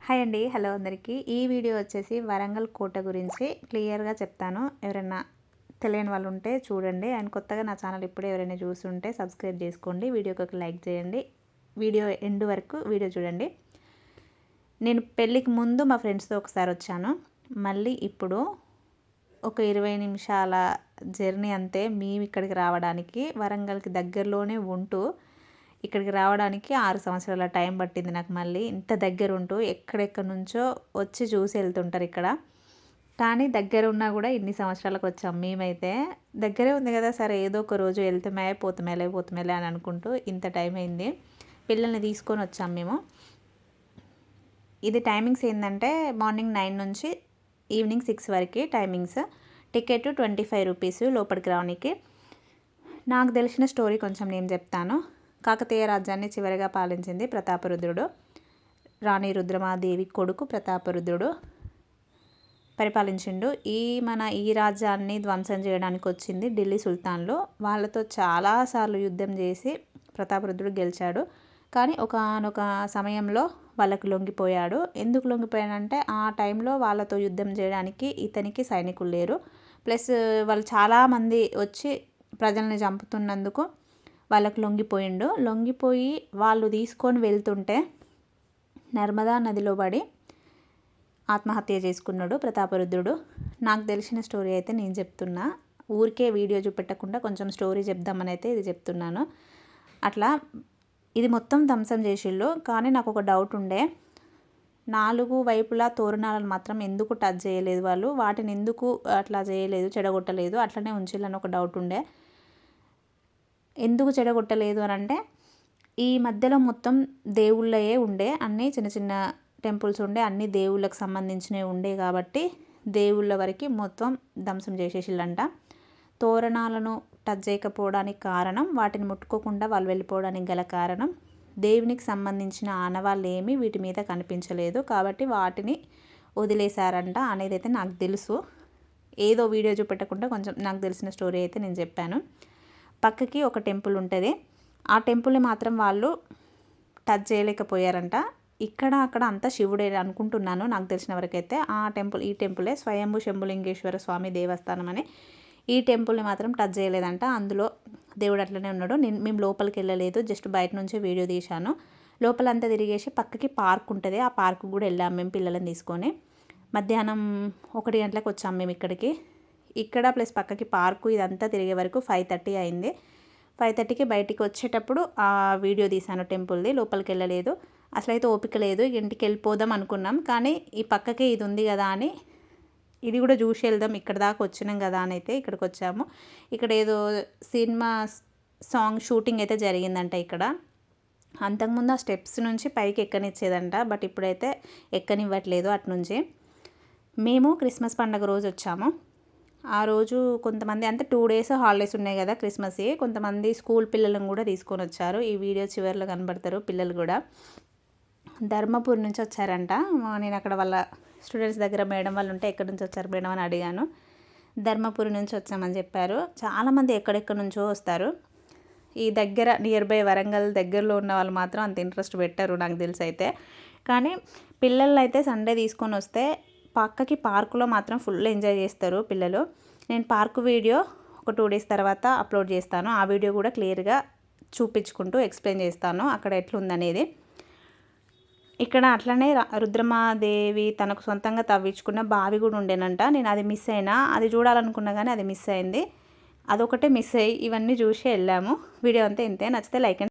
Hi అండి. Hello అందరికీ. ఈ వీడియో వచ్చేసి వరంగల్ కోట గురించి క్లియర్‌గా చెప్తాను. ఎవరైనా తెలియని వాళ్ళు ఉంటే చూడండి. అండ్ కొత్తగా నా ఛానల్ ఇప్పుడే ఎవరైనా చూస్తుంటే సబ్స్క్రైబ్ చేసుకోండి. వీడియోకి ఒక లైక్ చేయండి. వీడియో ఎండ్ వరకు వీడియో చూడండి. నేను పెళ్ళికి ముందు మా ఫ్రెండ్స్‌తో ఒకసారి వచ్చాను. మళ్ళీ ఇప్పుడు ఒక 20 నిమిషాల జర్నీ అంతే మేము ఇక్కడికి రావడానికి. వరంగల్‌కి దగ్గరలోనే ఉంటూ ఇక్కడికి రావడానికి 6 సంవత్సరాల టైం పట్టింది నాకు. మళ్ళీ ఇంత దగ్గర ఉంటూ ఎక్కడెక్కడి నుంచో వచ్చి చూసి వెళ్తుంటారు ఇక్కడ. కానీ దగ్గర ఉన్నా కూడా ఇన్ని సంవత్సరాలకు వచ్చాం మేమైతే. దగ్గరే ఉంది కదా, సరే ఏదో ఒక రోజు వెళ్తామే పోతామేలే అని అనుకుంటూ ఇంత టైం అయింది. పిల్లల్ని తీసుకొని వచ్చాం మేము. ఇది టైమింగ్స్ ఏంటంటే మార్నింగ్ 9 నుంచి ఈవినింగ్ 6 వరకు టైమింగ్స్. టికెట్ 25 రూపీస్ లోపలికి రావడానికి. నాకు తెలిసిన స్టోరీ కొంచెం నేను చెప్తాను. కాకతీయ రాజ్యాన్ని చివరిగా పాలించింది ప్రతాపరుద్రుడు. రాణి రుద్రమాదేవి కొడుకు ప్రతాపరుద్రుడు పరిపాలించిండు. ఈ రాజ్యాన్ని ధ్వంసం చేయడానికి వచ్చింది ఢిల్లీ సుల్తాన్లు. వాళ్ళతో చాలాసార్లు యుద్ధం చేసి ప్రతాపరుద్రుడు గెలిచాడు. కానీ ఒకానొక సమయంలో వాళ్ళకు లొంగిపోయాడు. ఎందుకు లొంగిపోయాడంటే ఆ టైంలో వాళ్ళతో యుద్ధం చేయడానికి ఇతనికి సైనికులు లేరు. ప్లస్ వాళ్ళు చాలామంది వచ్చి ప్రజల్ని చంపుతున్నందుకు వాళ్ళకు లొంగిపోయి వాళ్ళు తీసుకొని వెళ్తుంటే నర్మదా నదిలో పడి ఆత్మహత్య చేసుకున్నాడు ప్రతాపరుద్రుడు. నాకు తెలిసిన స్టోరీ అయితే నేను చెప్తున్నా. ఊరికే వీడియో చూపెట్టకుండా కొంచెం స్టోరీ చెప్దామని అయితే ఇది చెప్తున్నాను. అట్లా ఇది మొత్తం ధ్వంసం చేసిళ్ళు. కానీ నాకు ఒక డౌట్ ఉండే, 4 వైపులా తోరణాలను మాత్రం ఎందుకు టచ్ చేయలేదు వాళ్ళు? వాటిని ఎందుకు అట్లా చేయలేదు, చెడగొట్టలేదు, అట్లనే ఉంచిల్లని ఒక డౌట్ ఉండే. ఎందుకు చెడగొట్టలేదు అని అంటే, ఈ మధ్యలో మొత్తం దేవుళ్ళయే ఉండే, అన్నీ చిన్న చిన్న టెంపుల్స్ ఉండే, అన్ని దేవుళ్ళకి సంబంధించినవి ఉండే కాబట్టి దేవుళ్ళ వరకు మొత్తం ధ్వంసం చేసేసిళ్ళంట. తోరణాలను టచ్ చేయకపోవడానికి కారణం, వాటిని ముట్టుకోకుండా వాళ్ళు వెళ్ళిపోవడానికి గల కారణం, దేవునికి సంబంధించిన ఆనవాళ్ళు ఏమీ వీటి మీద కనిపించలేదు కాబట్టి వాటిని వదిలేశారంట అనేది అయితే నాకు తెలుసు. ఏదో వీడియో చూపెట్టకుండా కొంచెం నాకు తెలిసిన స్టోరీ అయితే నేను చెప్పాను. పక్కకి ఒక టెంపుల్ ఉంటుంది. ఆ టెంపుల్ని మాత్రం వాళ్ళు టచ్ చేయలేకపోయారంట. ఇక్కడ అక్కడ అంతా శివుడే అనుకుంటున్నాను నాకు తెలిసిన వరకైతే. ఈ టెంపులే స్వయంభూ శంభులింగేశ్వర స్వామి దేవస్థానం అని. ఈ టెంపుల్ని మాత్రం టచ్ చేయలేదంట. అందులో దేవుడు అట్లనే ఉన్నాడు. మేము లోపలికి వెళ్ళలేదు, జస్ట్ బయట నుంచే వీడియో తీశాను. లోపలంతా తిరిగేసి పక్కకి పార్క్ ఉంటుంది. ఆ పార్క్ కూడా వెళ్ళాము మేము పిల్లలని తీసుకొని. మధ్యాహ్నం 1 గంటలకు వచ్చాము మేము ఇక్కడికి. ఇక్కడ ప్లస్ పక్కకి పార్కు ఇదంతా తిరిగే వరకు 5:30 అయింది. 5:30కి బయటికి వచ్చేటప్పుడు ఆ వీడియో తీశాను టెంపుల్ది. లోపలికి వెళ్ళలేదు, అసలైతే ఓపిక లేదు. ఇంటికి వెళ్ళిపోదాం అనుకున్నాం. కానీ ఈ పక్కకే ఇది ఉంది కదా అని ఇది కూడా చూసి వెళ్దాం, ఇక్కడ దాకా వచ్చినాం కదా అని అయితే ఇక్కడికి వచ్చాము. ఇక్కడ ఏదో సినిమా సాంగ్ షూటింగ్ అయితే జరిగిందంట ఇక్కడ. అంతకుముందు ఆ స్టెప్స్ నుంచి పైకి ఎక్కనిచ్చేదంట, బట్ ఇప్పుడైతే ఎక్కనివ్వట్లేదు అటు నుంచి. మేము క్రిస్మస్ పండుగ రోజు వచ్చాము. ఆ రోజు కొంతమంది అంటే 2 డేస్ హాలిడేస్ ఉన్నాయి కదా క్రిస్మస్కి, కొంతమంది స్కూల్ పిల్లలను కూడా తీసుకొని వచ్చారు. ఈ వీడియో చివరిలో కనబడతారు పిల్లలు కూడా. ధర్మపూర్ నుంచి వచ్చారంట. నేను అక్కడ వాళ్ళ స్టూడెంట్స్ దగ్గర మేడం వాళ్ళు ఉంటే ఎక్కడి నుంచి వచ్చారు మేడం అని అడిగాను. ధర్మపురి నుంచి వచ్చామని చెప్పారు. చాలామంది ఎక్కడెక్కడి నుంచో వస్తారు. ఈ దగ్గర నియర్ బై వరంగల్ దగ్గరలో ఉన్న వాళ్ళు మాత్రం అంత ఇంట్రెస్ట్ పెట్టారు నాకు తెలిసి అయితే. కానీ పిల్లలు అయితే సండే తీసుకొని వస్తే పక్కకి పార్కులో మాత్రం ఫుల్ ఎంజాయ్ చేస్తారు పిల్లలు. నేను పార్కు వీడియో ఒక 2 డేస్ తర్వాత అప్లోడ్ చేస్తాను. ఆ వీడియో కూడా క్లియర్గా చూపించుకుంటూ ఎక్స్ప్లెయిన్ చేస్తాను అక్కడ ఎట్లుందనేది. ఇక్కడ అట్లనే రుద్రమాదేవి తనకు సొంతంగా తవ్వించుకున్న బావి కూడా ఉండేనంట. నేను అది మిస్ అయినా, అది చూడాలనుకున్నా కానీ అది మిస్ అయింది. అదొకటే మిస్ అయ్యి ఇవన్నీ చూసి వెళ్ళాము. వీడియో అంతా ఇంతే. నచ్చితే లైక్ అండ్